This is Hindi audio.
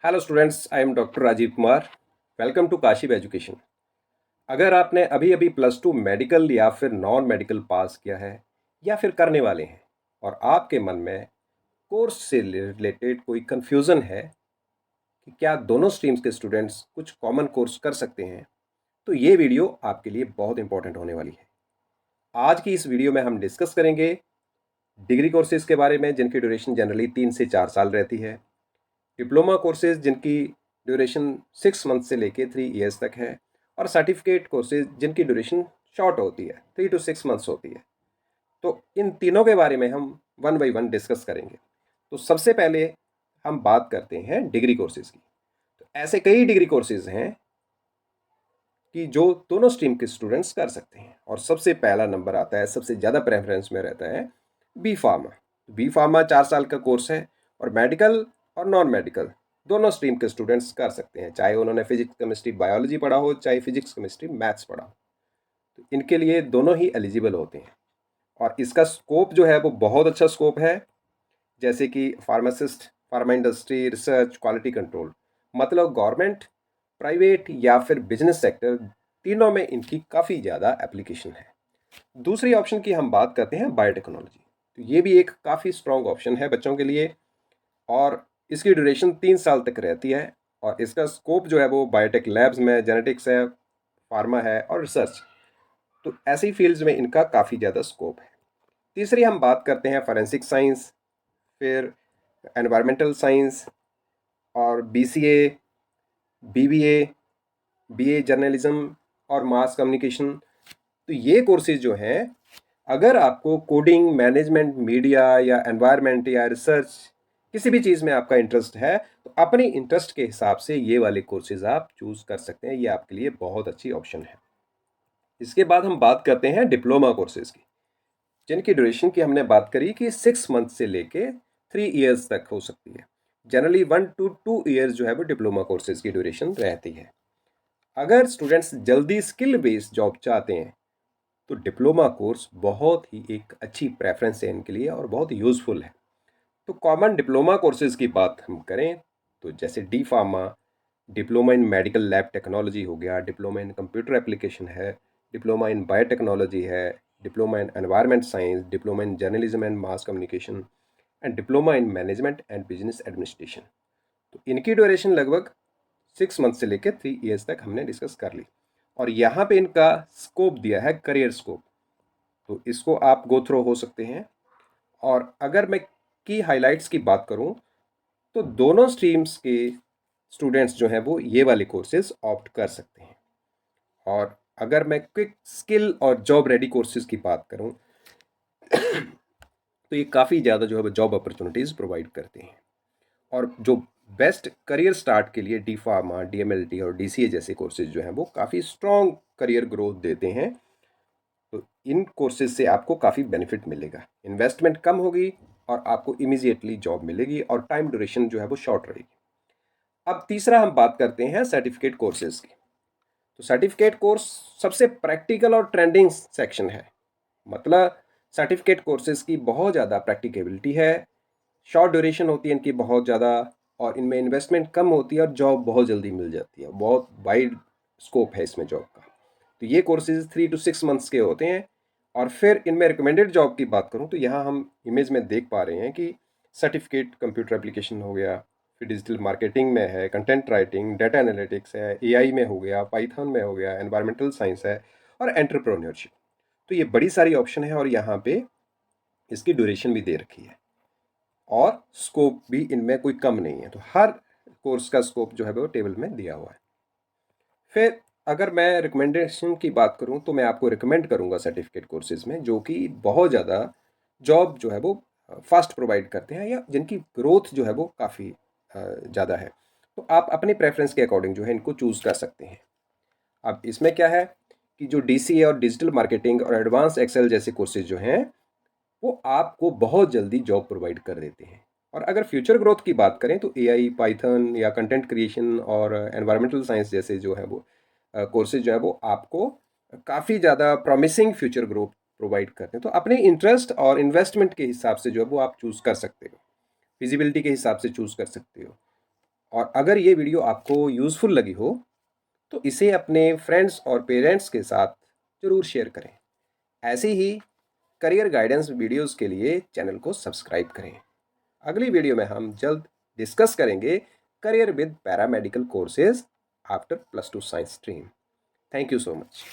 Hello students, I am doctor Rajiv Kumar. Welcome to काशिप एजुकेशन। अगर आपने अभी अभी +2 मेडिकल या फिर नॉन मेडिकल पास किया है या फिर करने वाले हैं और आपके मन में कोर्स से रिलेटेड कोई कंफ्यूजन है कि क्या दोनों स्ट्रीम्स के स्टूडेंट्स कुछ कॉमन कोर्स कर सकते हैं, तो ये वीडियो आपके लिए बहुत इंपॉर्टेंट होने वाली है। आज की इस वीडियो में हम डिस्कस करेंगे डिग्री कोर्सेज के बारे में जिनकी ड्यूरेशन जनरली 3 से 4 साल रहती है, डिप्लोमा कोर्सेज जिनकी ड्यूरेशन 6 मंथ से लेके 3 ईयर्स तक है, और सर्टिफिकेट कोर्सेज जिनकी ड्यूरेशन शॉर्ट होती है, 3 to 6 मंथ्स होती है। तो इन तीनों के बारे में हम वन बाई वन डिस्कस करेंगे। तो सबसे पहले हम बात करते हैं डिग्री कोर्सेज की। तो ऐसे कई डिग्री कोर्सेज हैं कि जो दोनों स्ट्रीम के स्टूडेंट्स कर सकते हैं, और सबसे पहला नंबर आता है, सबसे ज़्यादा प्रेफरेंस में रहता है बी फार्मा। बी फार्मा 4 साल का कोर्स है और मेडिकल और नॉन मेडिकल दोनों स्ट्रीम के स्टूडेंट्स कर सकते हैं, चाहे उन्होंने फिजिक्स केमिस्ट्री बायोलॉजी पढ़ा हो, चाहे फिजिक्स केमिस्ट्री मैथ्स पढ़ा हो। तो इनके लिए दोनों ही एलिजिबल होते हैं। और इसका स्कोप जो है वो बहुत अच्छा स्कोप है, जैसे कि pharmacist, pharma industry, research, quality control, मतलब गवर्नमेंट, प्राइवेट या फिर बिजनेस सेक्टर, तीनों में इनकी काफ़ी ज़्यादा एप्लीकेशन है। दूसरी ऑप्शन की हम बात करते हैं बायोटेक्नोलॉजी। तो ये भी एक काफ़ी स्ट्रॉन्ग ऑप्शन है बच्चों के लिए, और इसकी ड्यूरेशन 3 साल तक रहती है। और इसका स्कोप जो है वो बायोटेक लैब्स में, जेनेटिक्स है, फार्मा है और रिसर्च, तो ऐसी फील्ड्स में इनका काफ़ी ज़्यादा स्कोप है। तीसरी हम बात करते हैं फॉरेंसिक साइंस, फिर एनवायरमेंटल साइंस, और BCA, BBA, BA जर्नलिज्म और मास कम्युनिकेशन। तो ये कोर्सेज जो हैं, अगर आपको कोडिंग, मैनेजमेंट, मीडिया या एनवायरनमेंट या रिसर्च किसी भी चीज़ में आपका इंटरेस्ट है, तो अपनी इंटरेस्ट के हिसाब से ये वाले कोर्सेज आप चूज़ कर सकते हैं। ये आपके लिए बहुत अच्छी ऑप्शन है। इसके बाद हम बात करते हैं डिप्लोमा कोर्सेज की, जिनकी ड्यूरेशन की हमने बात करी कि 6 मंथ से लेके 3 ईयर्स तक हो सकती है। जनरली 1 to 2 ईयर्स जो है वो डिप्लोमा कोर्सेज की ड्यूरेशन रहती है। अगर स्टूडेंट्स जल्दी स्किल बेस्ड जॉब चाहते हैं, तो डिप्लोमा कोर्स बहुत ही एक अच्छी प्रेफरेंस है इनके लिए और बहुत यूज़फुल है। तो कॉमन डिप्लोमा कोर्सेज की बात हम करें, तो जैसे D pharma, diploma in medical lab technology हो गया, डिप्लोमा इन कंप्यूटर एप्लीकेशन है, डिप्लोमा इन बायोटेक्नोलॉजी है, diploma in environment science, diploma in journalism and mass communication, and diploma in management and business administration. तो इनकी ड्यूरेशन लगभग 6 मंथ से लेकर 3 ईयर्स तक हमने डिस्कस कर ली। और यहाँ पे इनका स्कोप दिया है करियर स्कोप, तो इसको आप गो थ्रो हो सकते हैं। और अगर मैं की हाइलाइट्स की बात करूँ, तो दोनों स्ट्रीम्स के स्टूडेंट्स जो हैं वो ये वाले कोर्सेज ऑप्ट कर सकते हैं। और अगर मैं क्विक स्किल और जॉब रेडी कोर्सेज की बात करूँ, तो ये काफ़ी ज़्यादा जो है वो जॉब अपॉर्चुनिटीज़ प्रोवाइड करते हैं। और जो बेस्ट करियर स्टार्ट के लिए डी फार्मा, DMLT और DCA जैसे कोर्सेज जो हैं वो काफ़ी स्ट्रॉन्ग करियर ग्रोथ देते हैं। तो इन कोर्सेज से आपको काफ़ी बेनिफिट मिलेगा, इन्वेस्टमेंट कम होगी और आपको इमीजिएटली जॉब मिलेगी, और टाइम ड्यूरेशन जो है वो शॉर्ट रहेगी। अब तीसरा हम बात करते हैं सर्टिफिकेट कोर्सेज की। तो सर्टिफिकेट कोर्स सबसे प्रैक्टिकल और ट्रेंडिंग सेक्शन है, मतलब सर्टिफिकेट कोर्सेज की बहुत ज़्यादा प्रैक्टिकेबिलिटी है, शॉर्ट ड्यूरेशन होती है इनकी बहुत ज़्यादा, और इनमें इन्वेस्टमेंट कम होती है और जॉब बहुत जल्दी मिल जाती है। बहुत वाइड स्कोप है इसमें जॉब का। तो ये कोर्सेज 3 to 6 मंथ्स के होते हैं। और फिर इनमें रिकमेंडेड जॉब की बात करूँ, तो यहाँ हम इमेज में देख पा रहे हैं कि सर्टिफिकेट कंप्यूटर एप्लीकेशन हो गया, फिर डिजिटल मार्केटिंग में है, कंटेंट राइटिंग, डाटा एनालिटिक्स है, AI में हो गया, पाइथन में हो गया, एनवायरमेंटल साइंस है, और एंटरप्रेन्योरशिप। तो ये बड़ी सारी ऑप्शन है, और यहाँ पे इसकी ड्यूरेशन भी दे रखी है, और स्कोप भी इनमें कोई कम नहीं है। तो हर कोर्स का स्कोप जो है वो टेबल में दिया हुआ है। फिर अगर मैं रिकमेंडेशन की बात करूं, तो मैं आपको रिकमेंड करूंगा सर्टिफिकेट कोर्सेज में जो कि बहुत ज़्यादा जॉब जो है वो फास्ट प्रोवाइड करते हैं, या जिनकी ग्रोथ जो है वो काफ़ी ज़्यादा है। तो आप अपनी प्रेफरेंस के अकॉर्डिंग जो है इनको चूज़ कर सकते हैं। अब इसमें क्या है कि जो DCA और डिजिटल मार्केटिंग और एडवांस एक्सेल जैसे कोर्सेज जो हैं, वो आपको बहुत जल्दी जॉब प्रोवाइड कर देते हैं। और अगर फ्यूचर ग्रोथ की बात करें, तो AI, पाइथन या कंटेंट क्रिएशन और एनवायरमेंटल साइंस जैसे जो है वो कोर्सेज जो है वो आपको काफ़ी ज़्यादा प्रॉमिसिंग फ्यूचर ग्रोथ प्रोवाइड करते हैं। तो अपने इंटरेस्ट और इन्वेस्टमेंट के हिसाब से जो है वो आप चूज़ कर सकते हो, फिजिबिलिटी के हिसाब से चूज़ कर सकते हो। और अगर ये वीडियो आपको यूज़फुल लगी हो तो इसे अपने फ्रेंड्स और पेरेंट्स के साथ ज़रूर शेयर करें। ऐसे ही करियर गाइडेंस वीडियोस के लिए चैनल को सब्सक्राइब करें। अगली वीडियो में हम जल्द डिस्कस करेंगे career with paramedical courses after +2 science stream. Thank you so much.